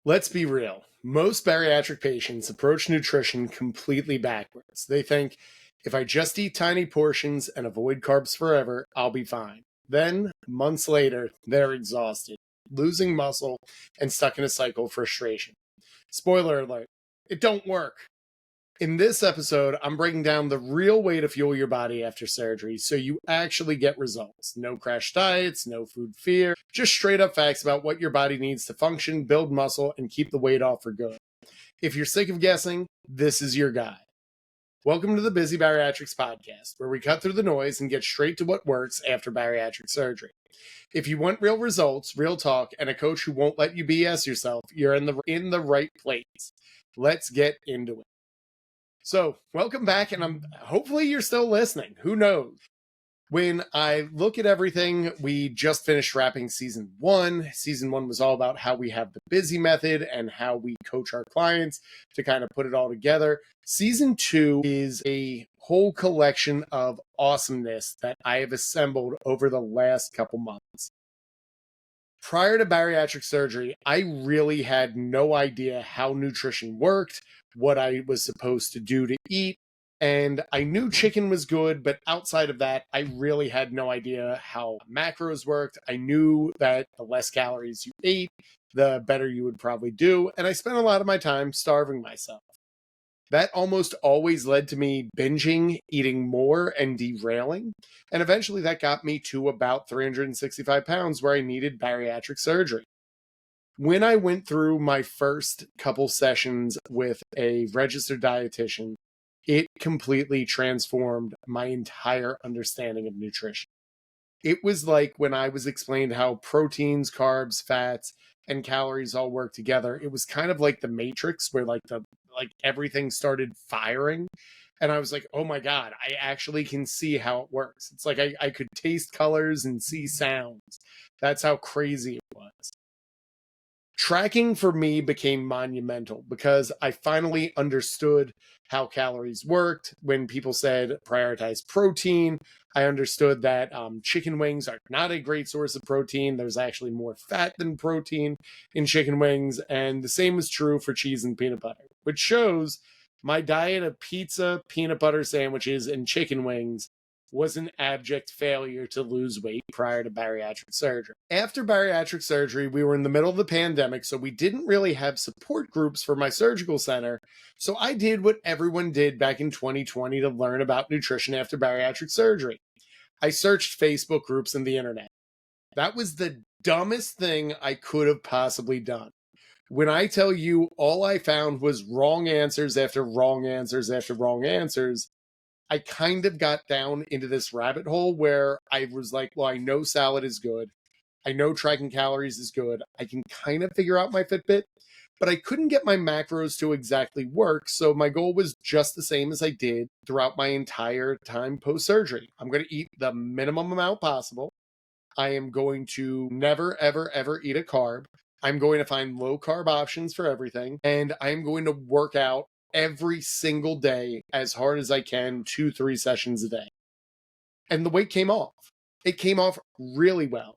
Let's be real. Most bariatric patients approach nutrition completely backwards. They think, if I just eat tiny portions and avoid carbs forever, I'll be fine. Then, months later, they're exhausted, losing muscle, and stuck in a cycle of frustration. Spoiler alert, it don't work. In this episode, I'm breaking down the real way to fuel your body after surgery so you actually get results. No crash diets, no food fear, just straight up facts about what your body needs to function, build muscle, and keep the weight off for good. If you're sick of guessing, this is your guide. Welcome to the Busy Bariatrics podcast, where we cut through the noise and get straight to what works after bariatric surgery. If you want real results, real talk, and a coach who won't let you BS yourself, you're in the right place. Let's get into it. So, welcome back, and hopefully you're still listening. Who knows? When I look at everything, we just finished wrapping season 1. Season 1 was all about how we have the busy method and how we coach our clients to kind of put it all together. Season 2 is a whole collection of awesomeness that I have assembled over the last couple months. Prior to bariatric surgery, I really had no idea how nutrition worked, what I was supposed to do to eat, and I knew chicken was good, but outside of that, I really had no idea how macros worked. I knew that the less calories you ate, the better you would probably do, and I spent a lot of my time starving myself. That almost always led to me binging, eating more, and derailing. And eventually that got me to about 365 pounds where I needed bariatric surgery. When I went through my first couple sessions with a registered dietitian, it completely transformed my entire understanding of nutrition. It was like when I was explained how proteins, carbs, fats, and calories all work together. It was kind of like the Matrix, where like everything started firing. And I was like, oh my God, I actually can see how it works. It's like I could taste colors and see sounds. That's how crazy it was. Tracking for me became monumental because I finally understood how calories worked. When people said prioritize protein, I understood that chicken wings are not a great source of protein. There's actually more fat than protein in chicken wings. And the same is true for cheese and peanut butter, which shows my diet of pizza, peanut butter sandwiches, and chicken wings was an abject failure to lose weight prior to bariatric surgery. After bariatric surgery, we were in the middle of the pandemic, so we didn't really have support groups for my surgical center. So I did what everyone did back in 2020 to learn about nutrition after bariatric surgery. I searched Facebook groups and the internet. That was the dumbest thing I could have possibly done. When I tell you all I found was wrong answers after wrong answers after wrong answers, I kind of got down into this rabbit hole where I was like, well, I know salad is good. I know tracking calories is good. I can kind of figure out my Fitbit, but I couldn't get my macros to exactly work. So my goal was just the same as I did throughout my entire time post-surgery. I'm going to eat the minimum amount possible. I am going to never, ever, ever eat a carb. I'm going to find low carb options for everything. And I'm going to work out every single day as hard as I can, 2-3 sessions a day. And the weight came off. It came off really well.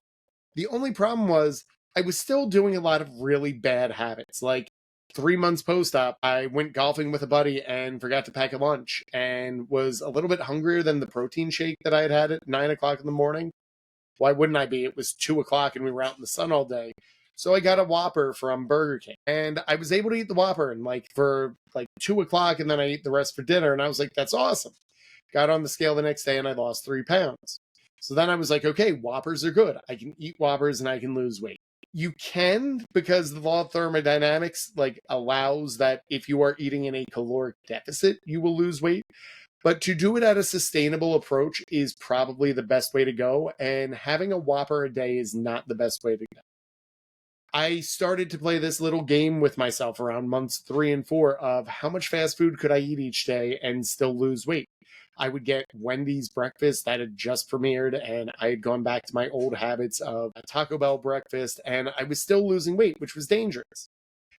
The only problem was I was still doing a lot of really bad habits. Like 3 months post-op, I went golfing with a buddy and forgot to pack a lunch and was a little bit hungrier than the protein shake that I had at 9 o'clock in the morning. Why wouldn't I be? It was 2 o'clock and we were out in the sun all day. So I got a Whopper from Burger King, and I was able to eat the Whopper and for 2 o'clock, and then I ate the rest for dinner. And I was like, that's awesome. Got on the scale the next day and I lost 3 pounds. So then I was like, okay, Whoppers are good. I can eat Whoppers and I can lose weight. You can, because the law of thermodynamics allows that if you are eating in a caloric deficit, you will lose weight. But to do it at a sustainable approach is probably the best way to go. And having a Whopper a day is not the best way to go. I started to play this little game with myself around months 3 and 4 of how much fast food could I eat each day and still lose weight. I would get Wendy's breakfast that had just premiered, and I had gone back to my old habits of a Taco Bell breakfast, and I was still losing weight, which was dangerous.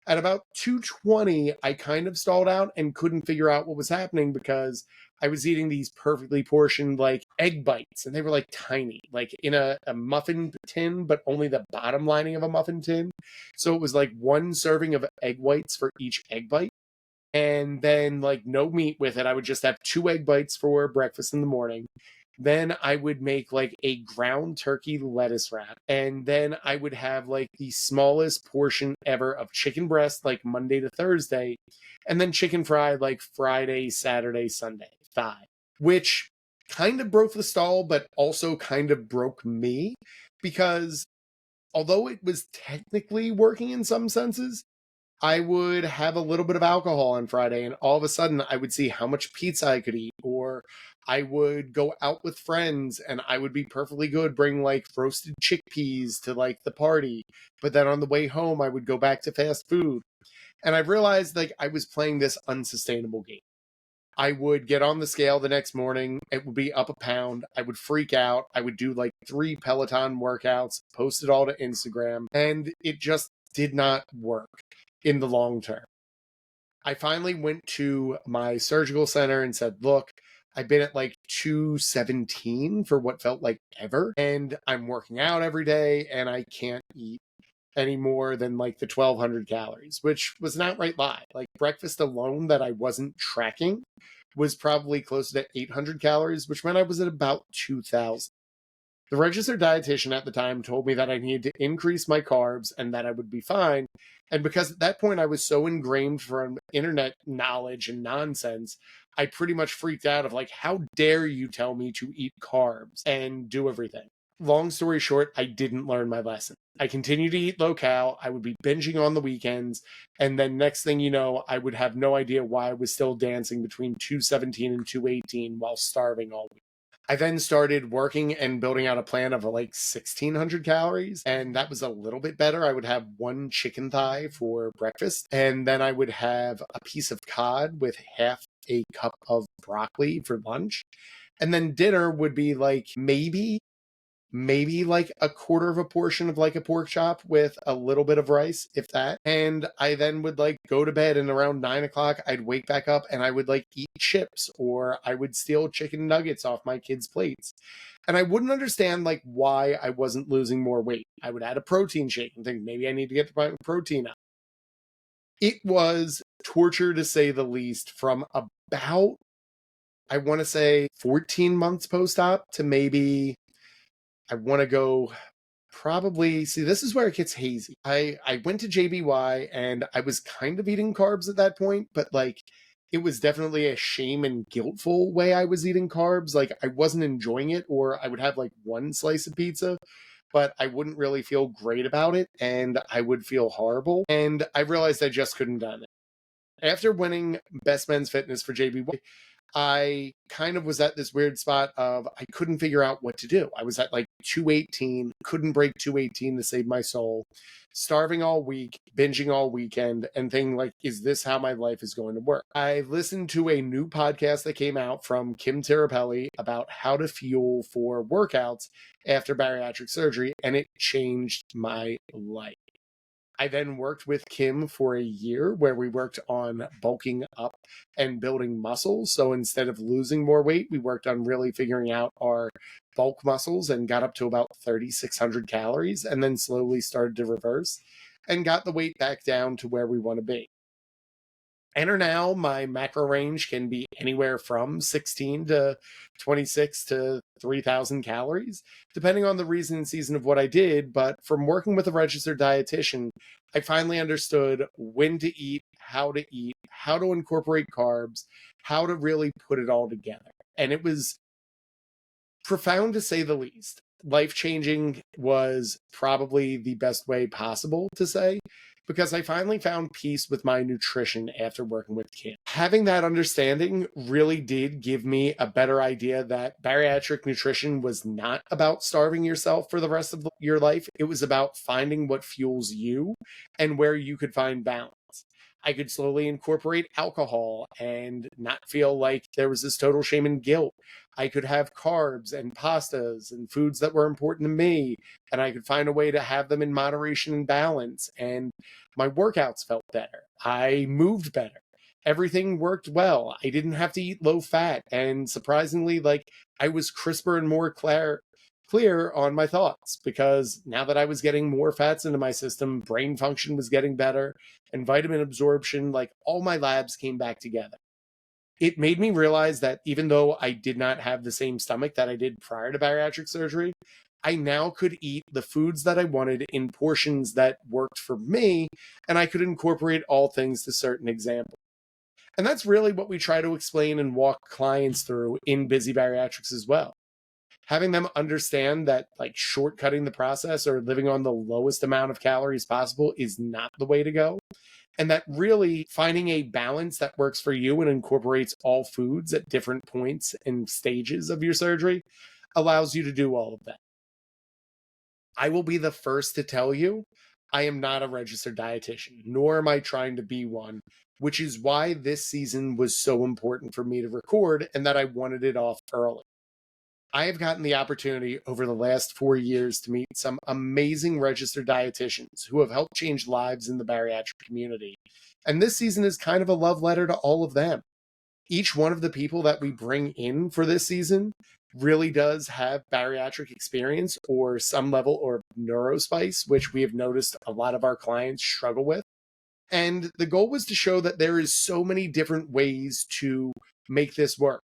At about 220, I kind of stalled out and couldn't figure out what was happening because I was eating these perfectly portioned like egg bites, and they were like tiny, like in a muffin tin, but only the bottom lining of a muffin tin. So it was like one serving of egg whites for each egg bite. And then like no meat with it. I would just have two egg bites for breakfast in the morning. Then I would make like a ground turkey lettuce wrap. And then I would have like the smallest portion ever of chicken breast, like Monday to Thursday. And then chicken fried like Friday, Saturday, Sunday, thigh, which kind of broke the stall, but also kind of broke me because although it was technically working in some senses, I would have a little bit of alcohol on Friday, and all of a sudden I would see how much pizza I could eat, or I would go out with friends and I would be perfectly good, bring like roasted chickpeas to like the party. But then on the way home, I would go back to fast food. And I realized like I was playing this unsustainable game. I would get on the scale the next morning. It would be up a pound. I would freak out. I would do like 3 Peloton workouts, post it all to Instagram, and it just did not work in the long term. I finally went to my surgical center and said, look, I've been at like 217 for what felt like ever, and I'm working out every day, and I can't eat any more than like the 1,200 calories, which was an outright lie. Like breakfast alone that I wasn't tracking was probably closer to 800 calories, which meant I was at about 2,000. The registered dietitian at the time told me that I needed to increase my carbs and that I would be fine. And because at that point I was so ingrained from internet knowledge and nonsense, I pretty much freaked out of like, how dare you tell me to eat carbs and do everything? Long story short, I didn't learn my lesson. I continued to eat low cal. I would be binging on the weekends. And then next thing you know, I would have no idea why I was still dancing between 217 and 218 while starving all week. I then started working and building out a plan of like 1,600 calories, and that was a little bit better. I would have one chicken thigh for breakfast, and then I would have a piece of cod with half a cup of broccoli for lunch. And then dinner would be like maybe like a quarter of a portion of like a pork chop with a little bit of rice, if that. And I then would like go to bed, and around 9 o'clock, I'd wake back up and I would like eat chips, or I would steal chicken nuggets off my kids' plates. And I wouldn't understand like why I wasn't losing more weight. I would add a protein shake and think maybe I need to get my protein up. It was torture to say the least from about, I want to say 14 months post-op to maybe I want to go probably, see, this is where it gets hazy. I went to JBY and I was kind of eating carbs at that point, but like it was definitely a shame and guiltful way I was eating carbs. Like I wasn't enjoying it, or I would have like one slice of pizza, but I wouldn't really feel great about it and I would feel horrible. And I realized I just couldn't do it. After winning Best Men's Fitness for JBY, I kind of was at this weird spot of I couldn't figure out what to do. I was at like 218, couldn't break 218 to save my soul, starving all week, binging all weekend, and thinking like, is this how my life is going to work? I listened to a new podcast that came out from Kim Tirapelli about how to fuel for workouts after bariatric surgery, and it changed my life. I then worked with Kim for a year where we worked on bulking up and building muscle. So instead of losing more weight, we worked on really figuring out our bulk muscles and got up to about 3,600 calories, and then slowly started to reverse and got the weight back down to where we want to be. Enter now, my macro range can be anywhere from 16 to 26 to 3,000 calories, depending on the reason and season of what I did. But from working with a registered dietitian, I finally understood when to eat, how to incorporate carbs, how to really put it all together. And it was profound to say the least. Life-changing was probably the best way possible to say, because I finally found peace with my nutrition after working with Kim. Having that understanding really did give me a better idea that bariatric nutrition was not about starving yourself for the rest of your life. It was about finding what fuels you and where you could find balance. I could slowly incorporate alcohol and not feel like there was this total shame and guilt. I could have carbs and pastas and foods that were important to me, and I could find a way to have them in moderation and balance. And my workouts felt better. I moved better. Everything worked well. I didn't have to eat low fat. And surprisingly, like I was crisper and more clear on my thoughts because now that I was getting more fats into my system, brain function was getting better and vitamin absorption, like all my labs came back together. It made me realize that even though I did not have the same stomach that I did prior to bariatric surgery, I now could eat the foods that I wanted in portions that worked for me, and I could incorporate all things to certain examples. And that's really what we try to explain and walk clients through in Busy Bariatrics as well. Having them understand that like shortcutting the process or living on the lowest amount of calories possible is not the way to go. And that really finding a balance that works for you and incorporates all foods at different points and stages of your surgery allows you to do all of that. I will be the first to tell you, I am not a registered dietitian, nor am I trying to be one, which is why this season was so important for me to record and that I wanted it off early. I have gotten the opportunity over the last 4 years to meet some amazing registered dietitians who have helped change lives in the bariatric community. And this season is kind of a love letter to all of them. Each one of the people that we bring in for this season really does have bariatric experience or some level or neurospice, which we have noticed a lot of our clients struggle with. And the goal was to show that there is so many different ways to make this work.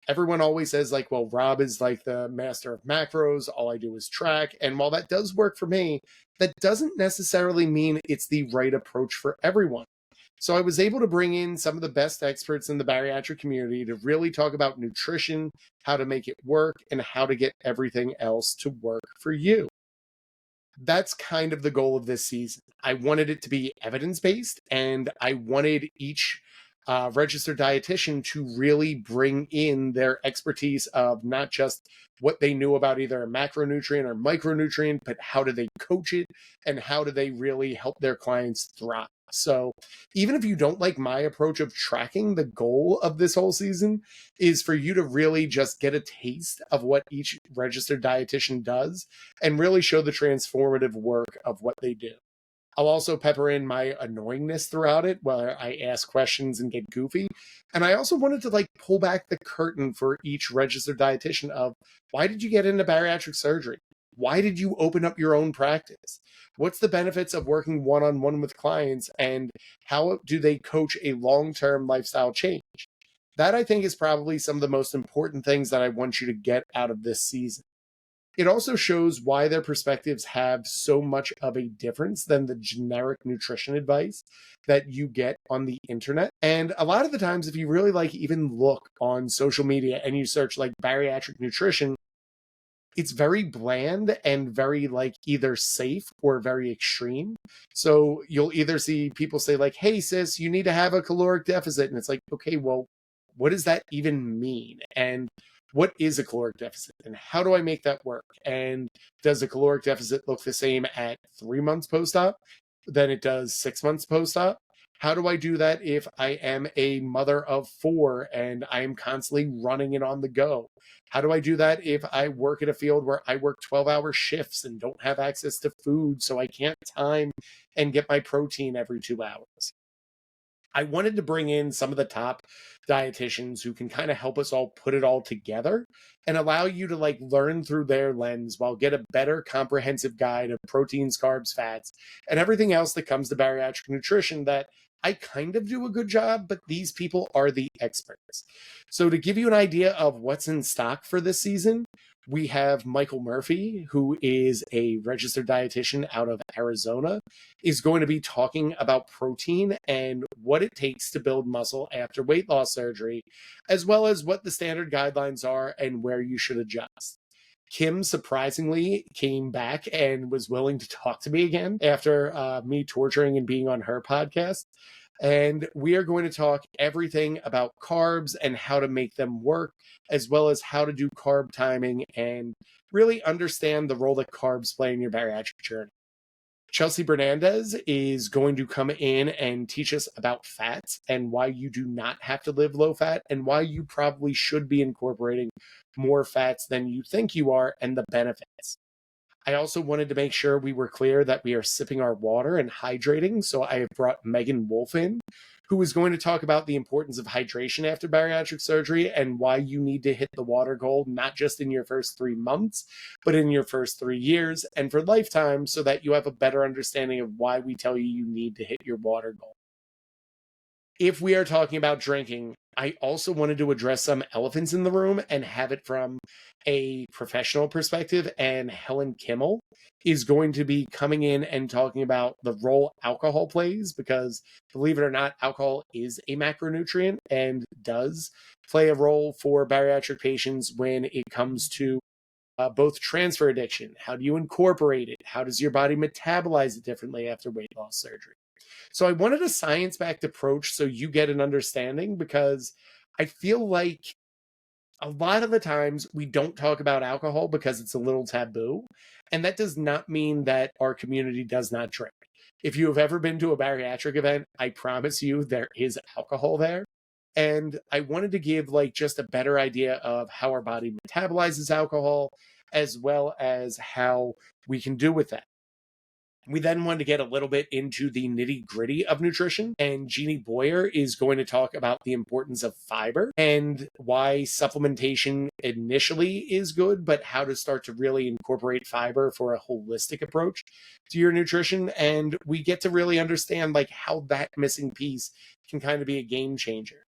Everyone always says like, well, Rob is like the master of macros. All I do is track. And while that does work for me, that doesn't necessarily mean it's the right approach for everyone. So I was able to bring in some of the best experts in the bariatric community to really talk about nutrition, how to make it work, and how to get everything else to work for you. That's kind of the goal of this season. I wanted it to be evidence-based, and I wanted each registered dietitian to really bring in their expertise of not just what they knew about either a macronutrient or micronutrient, but how do they coach it and how do they really help their clients thrive. So even if you don't like my approach of tracking, the goal of this whole season is for you to really just get a taste of what each registered dietitian does and really show the transformative work of what they do. I'll also pepper in my annoyingness throughout it where I ask questions and get goofy. And I also wanted to like pull back the curtain for each registered dietitian of why did you get into bariatric surgery? Why did you open up your own practice? What's the benefits of working one-on-one with clients and how do they coach a long-term lifestyle change? That I think is probably some of the most important things that I want you to get out of this season. It also shows why their perspectives have so much of a difference than the generic nutrition advice that you get on the internet. And a lot of the times, if you really like even look on social media and you search like bariatric nutrition, it's very bland and very like either safe or very extreme. So you'll either see people say like, hey sis, you need to have a caloric deficit. And it's like, okay, well, what does that even mean? And what is a caloric deficit and how do I make that work? And does a caloric deficit look the same at 3 months post-op than it does 6 months post-op? How do I do that if I am a mother of 4 and I am constantly running it on the go? How do I do that if I work in a field where I work 12-hour shifts and don't have access to food so I can't time and get my protein every 2 hours? I wanted to bring in some of the top dietitians who can kind of help us all put it all together and allow you to like learn through their lens while get a better comprehensive guide of proteins, carbs, fats, and everything else that comes to bariatric nutrition that I kind of do a good job, but these people are the experts. So to give you an idea of what's in stock for this season, we have Michael Murphy, who is a registered dietitian out of Arizona, is going to be talking about protein and what it takes to build muscle after weight loss surgery, as well as what the standard guidelines are and where you should adjust. Kim surprisingly came back and was willing to talk to me again after me torturing and being on her podcast. And we are going to talk everything about carbs and how to make them work, as well as how to do carb timing and really understand the role that carbs play in your bariatric journey. Chelsea Bernandez is going to come in and teach us about fats and why you do not have to live low fat and why you probably should be incorporating more fats than you think you are and the benefits. I also wanted to make sure we were clear that we are sipping our water and hydrating. So I have brought Megan Wolf in, who is going to talk about the importance of hydration after bariatric surgery and why you need to hit the water goal, not just in your first 3 months, but in your first 3 years and for lifetime, so that you have a better understanding of why we tell you you need to hit your water goal. If we are talking about drinking, I also wanted to address some elephants in the room and have it from a professional perspective. And Helen Kimmel is going to be coming in and talking about the role alcohol plays, because believe it or not, alcohol is a macronutrient and does play a role for bariatric patients when it comes to both transfer addiction. How do you incorporate it? How does your body metabolize it differently after weight loss surgery? So I wanted a science-backed approach so you get an understanding, because I feel like a lot of the times we don't talk about alcohol because it's a little taboo. And that does not mean that our community does not drink. If you have ever been to a bariatric event, I promise you there is alcohol there. And I wanted to give like just a better idea of how our body metabolizes alcohol, as well as how we can do with that. We then wanted to get a little bit into the nitty gritty of nutrition, and Jeannie Boyer is going to talk about the importance of fiber and why supplementation initially is good, but how to start to really incorporate fiber for a holistic approach to your nutrition. And we get to really understand like how that missing piece can kind of be a game changer.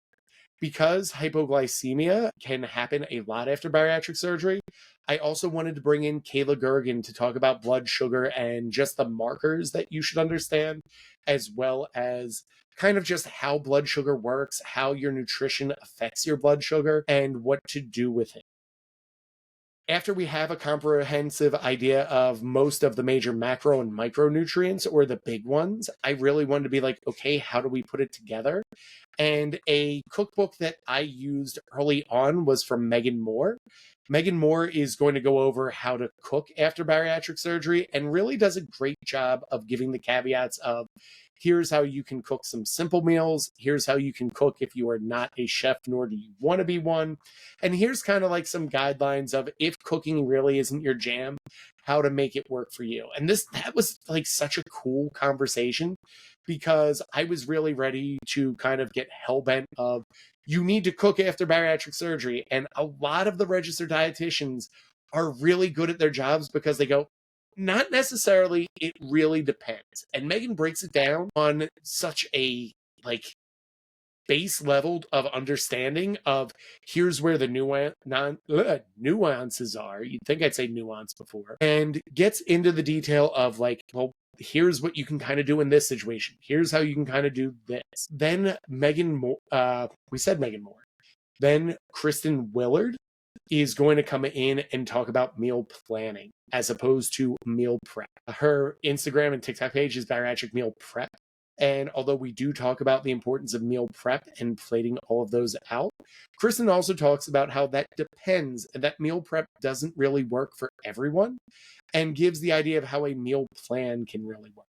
Because hypoglycemia can happen a lot after bariatric surgery, I also wanted to bring in Kayla Gergen to talk about blood sugar and just the markers that you should understand, as well as kind of just how blood sugar works, how your nutrition affects your blood sugar, and what to do with it. After we have a comprehensive idea of most of the major macro and micronutrients, or the big ones, I really wanted to be like, okay, how do we put it together? And a cookbook that I used early on was from Megan Moore. Megan Moore is going to go over how to cook after bariatric surgery and really does a great job of giving the caveats of here's how you can cook some simple meals. Here's how you can cook if you are not a chef, nor do you want to be one. And here's kind of like some guidelines of if cooking really isn't your jam, how to make it work for you. And that was like such a cool conversation, because I was really ready to kind of get hell-bent of you need to cook after bariatric surgery. And a lot of the registered dietitians are really good at their jobs because they go, not necessarily, it really depends. And Megan breaks it down on such a like base level of understanding of here's where the nuances are. You'd think I'd say nuance before. And gets into the detail of like, well, here's what you can kind of do in this situation. Here's how you can kind of do this. Then Megan Moore, we said Megan Moore. Then Kristen Willard is going to come in and talk about meal planning as opposed to meal prep. Her Instagram and TikTok page is Bariatric Meal Prep. And although we do talk about the importance of meal prep and plating all of those out, Kristen also talks about how that depends and that meal prep doesn't really work for everyone, and gives the idea of how a meal plan can really work.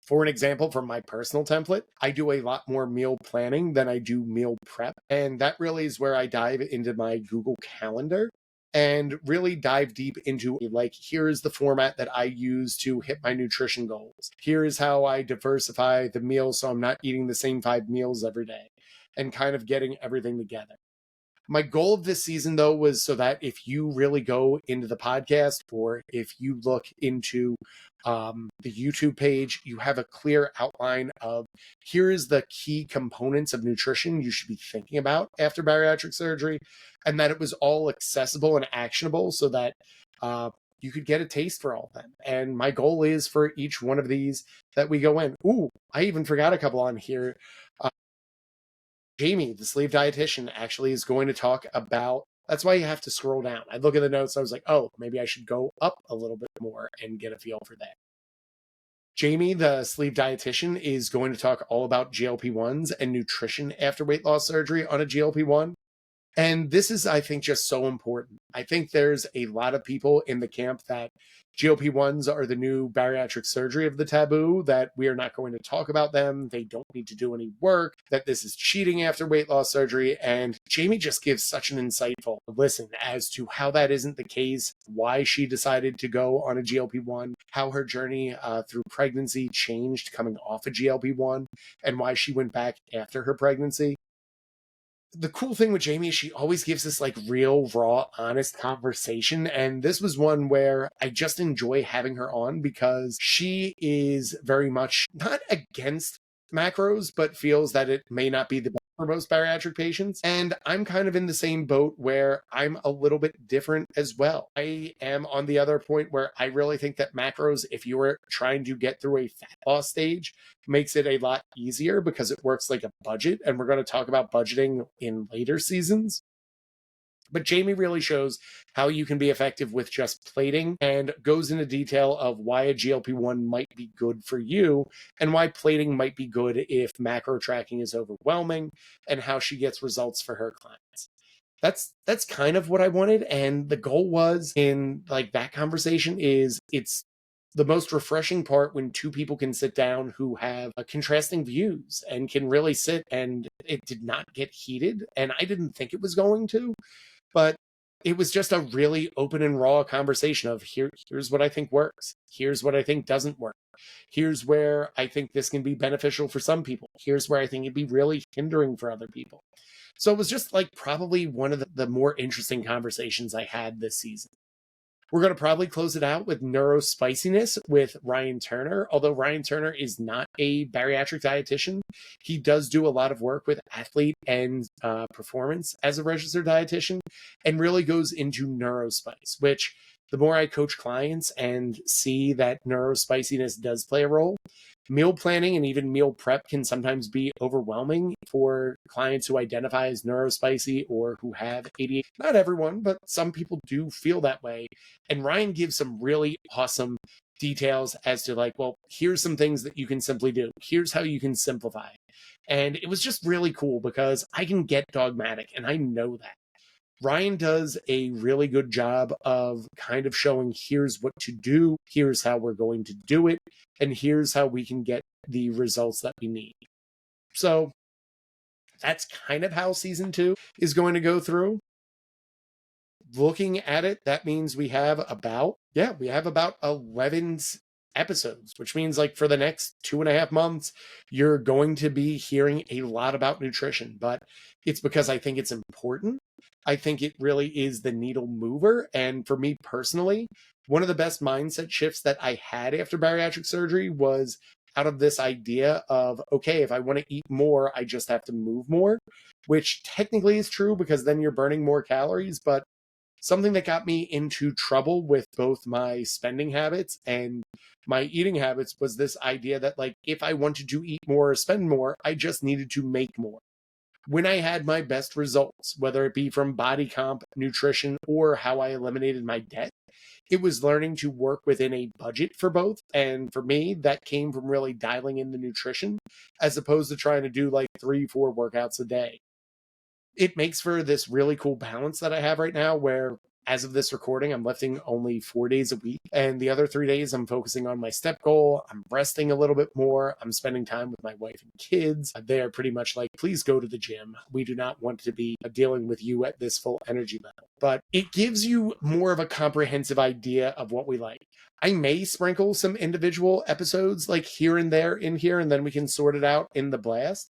For an example, from my personal template, I do a lot more meal planning than I do meal prep. And that really is where I dive into my Google Calendar and really dive deep into like, here's the format that I use to hit my nutrition goals. Here's how I diversify the meals so I'm not eating the same 5 meals every day, and kind of getting everything together. My goal of this season, though, was so that if you really go into the podcast, or if you look into the YouTube page, you have a clear outline of here is the key components of nutrition you should be thinking about after bariatric surgery, and that it was all accessible and actionable so that you could get a taste for all of them. And my goal is for each one of these that we go in. Ooh, I even forgot a couple on here. Jamie, the sleeve dietitian, actually is going to talk about, that's why you have to scroll down. I look at the notes, I was like, oh, maybe I should go up a little bit more and get a feel for that. Jamie, the sleeve dietitian, is going to talk all about GLP-1s and nutrition after weight loss surgery on a GLP-1. And this is, I think, just so important. I think there's a lot of people in the camp that GLP-1s are the new bariatric surgery of the taboo, that we are not going to talk about them. They don't need to do any work, that this is cheating after weight loss surgery. And Jamie just gives such an insightful listen as to how that isn't the case, why she decided to go on a GLP-1, how her journey through pregnancy changed coming off a GLP-1, and why she went back after her pregnancy. The cool thing with Jamie is she always gives this like real, raw, honest conversation. And this was one where I just enjoy having her on because she is very much not against macros, but feels that it may not be the best for most bariatric patients. And I'm kind of in the same boat where I'm a little bit different as well. I am on the other point where I really think that macros, if you were trying to get through a fat loss stage, makes it a lot easier because it works like a budget. And we're going to talk about budgeting in later seasons. But Jamie really shows how you can be effective with just plating and goes into detail of why a GLP-1 might be good for you and why plating might be good if macro tracking is overwhelming, and how she gets results for her clients. That's kind of what I wanted. And the goal was in like that conversation is it's the most refreshing part when two people can sit down who have contrasting views and can really sit, and it did not get heated. And I didn't think it was going to, but it was just a really open and raw conversation of here's what I think works. Here's what I think doesn't work. Here's where I think this can be beneficial for some people. Here's where I think it'd be really hindering for other people. So it was just like probably one of the more interesting conversations I had this season. We're going to probably close it out with neurospiciness with Ryan Turner. Although Ryan Turner is not a bariatric dietitian, he does do a lot of work with athlete and performance as a registered dietitian, and really goes into neurospice, which the more I coach clients and see that neurospiciness does play a role, meal planning and even meal prep can sometimes be overwhelming for clients who identify as neurospicy or who have ADHD. Not everyone, but some people do feel that way. And Ryan gives some really awesome details as to like, well, here's some things that you can simply do. Here's how you can simplify. And it was just really cool because I can get dogmatic, and I know that. Ryan does a really good job of kind of showing here's what to do, here's how we're going to do it, and here's how we can get the results that we need. So that's kind of how season 2 is going to go through. Looking at it, that means we have about 11 episodes, which means like for the next 2.5 months, you're going to be hearing a lot about nutrition, but it's because I think it's important. I think it really is the needle mover. And for me personally, one of the best mindset shifts that I had after bariatric surgery was out of this idea of, okay, if I want to eat more, I just have to move more, which technically is true because then you're burning more calories. But something that got me into trouble with both my spending habits and my eating habits was this idea that like, if I wanted to eat more or spend more, I just needed to make more. When I had my best results, whether it be from body comp, nutrition, or how I eliminated my debt, it was learning to work within a budget for both. And for me, that came from really dialing in the nutrition as opposed to trying to do like 3-4 workouts a day. It makes for this really cool balance that I have right now where as of this recording, I'm lifting only 4 days a week. And the other 3 days, I'm focusing on my step goal. I'm resting a little bit more. I'm spending time with my wife and kids. They are pretty much like, please go to the gym. We do not want to be dealing with you at this full energy level. But it gives you more of a comprehensive idea of what we like. I may sprinkle some individual episodes like here and there in here, and then we can sort it out in the blast.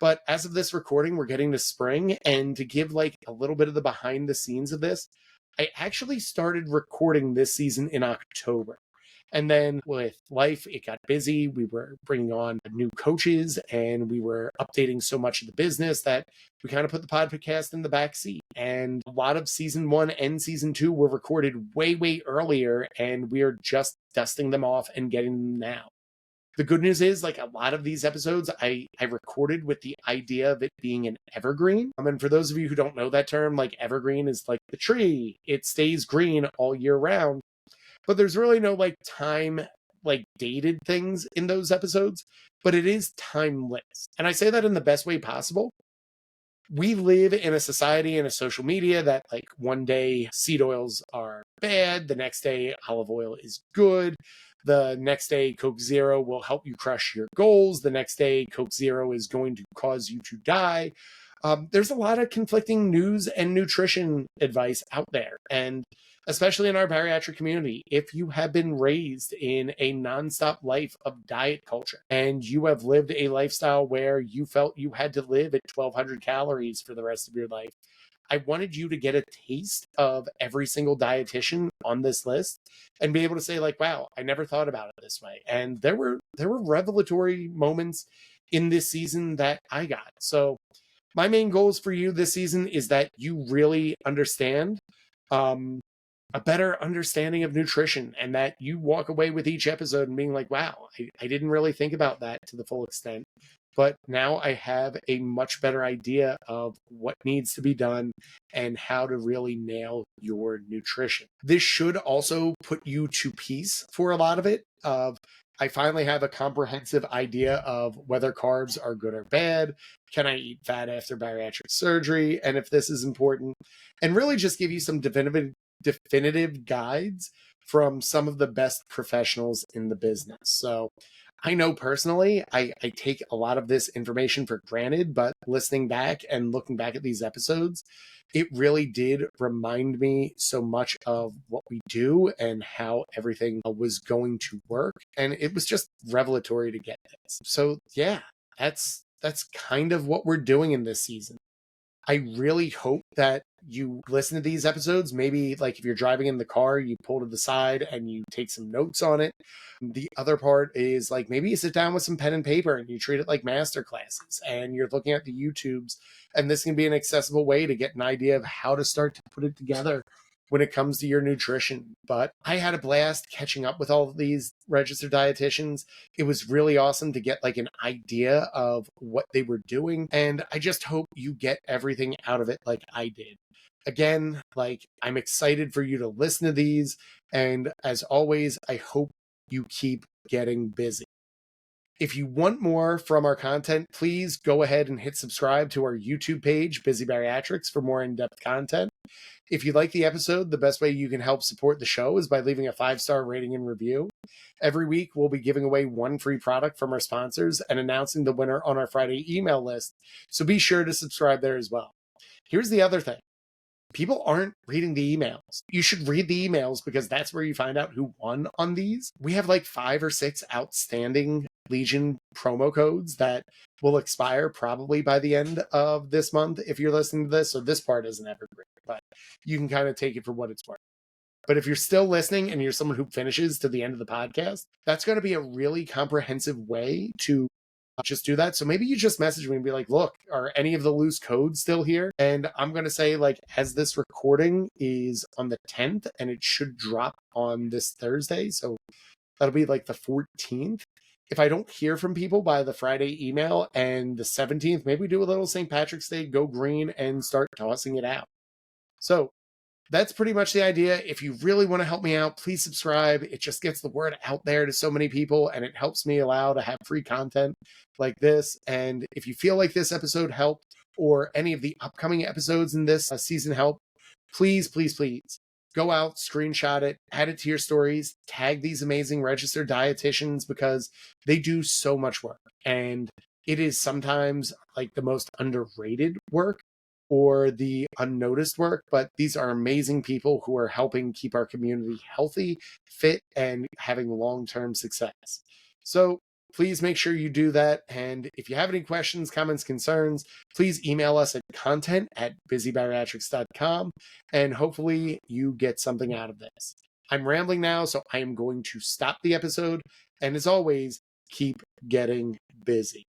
But as of this recording, we're getting to spring. And to give like a little bit of the behind the scenes of this, I actually started recording this season in October. And then with life, it got busy. We were bringing on new coaches and we were updating so much of the business that we kind of put the podcast in the back seat. And a lot of season 1 and season 2 were recorded way, way earlier. And we are just dusting them off and getting them now. The good news is, like, a lot of these episodes I recorded with the idea of it being an evergreen. And for those of you who don't know that term, like, evergreen is like the tree. It stays green all year round. But there's really no, like, time, like, dated things in those episodes. But it is timeless. And I say that in the best way possible. We live in a society and a social media that, like, one day seed oils are bad, the next day olive oil is good, the next day Coke Zero will help you crush your goals, the next day Coke Zero is going to cause you to die. There's a lot of conflicting news and nutrition advice out there. And especially in our bariatric community, if you have been raised in a nonstop life of diet culture and you have lived a lifestyle where you felt you had to live at 1,200 calories for the rest of your life, I wanted you to get a taste of every single dietitian on this list and be able to say, like, wow, I never thought about it this way. And there were revelatory moments in this season that I got. So my main goals for you this season is that you really understand um, a better understanding of nutrition, and that you walk away with each episode and being like, wow, I didn't really think about that to the full extent. But now I have a much better idea of what needs to be done and how to really nail your nutrition. This should also put you to peace for a lot of it. I finally have a comprehensive idea of whether carbs are good or bad. Can I eat fat after bariatric surgery? And if this is important, and really just give you some definitive guides from some of the best professionals in the business. So I know personally, I take a lot of this information for granted, but listening back and looking back at these episodes, it really did remind me so much of what we do and how everything was going to work. And it was just revelatory to get this. So yeah, that's kind of what we're doing in this season. I really hope that you listen to these episodes. Maybe, like, if you're driving in the car, you pull to the side and you take some notes on it. The other part is, like, maybe you sit down with some pen and paper and you treat it like master classes and you're looking at the YouTubes, and this can be an accessible way to get an idea of how to start to put it together when it comes to your nutrition. But I had a blast catching up with all of these registered dietitians. It was really awesome to get, like, an idea of what they were doing. And I just hope you get everything out of it like I did. Again, like, I'm excited for you to listen to these. And as always, I hope you keep getting busy. If you want more from our content, please go ahead and hit subscribe to our YouTube page, Busy Bariatrics, for more in-depth content. If you like the episode, the best way you can help support the show is by leaving a 5-star rating and review. Every week, we'll be giving away one free product from our sponsors and announcing the winner on our Friday email list, so be sure to subscribe there as well. Here's the other thing. People aren't reading the emails. You should read the emails because that's where you find out who won on these. We have like 5 or 6 outstanding Legion promo codes that will expire probably by the end of this month if you're listening to this. So this part isn't evergreen, but you can kind of take it for what it's worth. But if you're still listening and you're someone who finishes to the end of the podcast, that's going to be a really comprehensive way to just do that. So maybe you just message me and be like, look, are any of the loose codes still here? And I'm going to say, like, as this recording is on the 10th and it should drop on this Thursday, so that'll be like the 14th. If I don't hear from people by the Friday email and the 17th, maybe we do a little St. Patrick's Day go green and start tossing it out. So that's pretty much the idea. If you really want to help me out, please subscribe. It just gets the word out there to so many people, and it helps me allow to have free content like this. And if you feel like this episode helped, or any of the upcoming episodes in this season help, please, please, please go out, screenshot it, add it to your stories, tag these amazing registered dietitians because they do so much work. And it is sometimes like the most underrated work or the unnoticed work, but these are amazing people who are helping keep our community healthy, fit, and having long-term success. So please make sure you do that. And if you have any questions, comments, concerns, please email us at content@busybariatrics.com, and hopefully you get something out of this. I'm rambling now, so I am going to stop the episode. And as always, keep getting busy.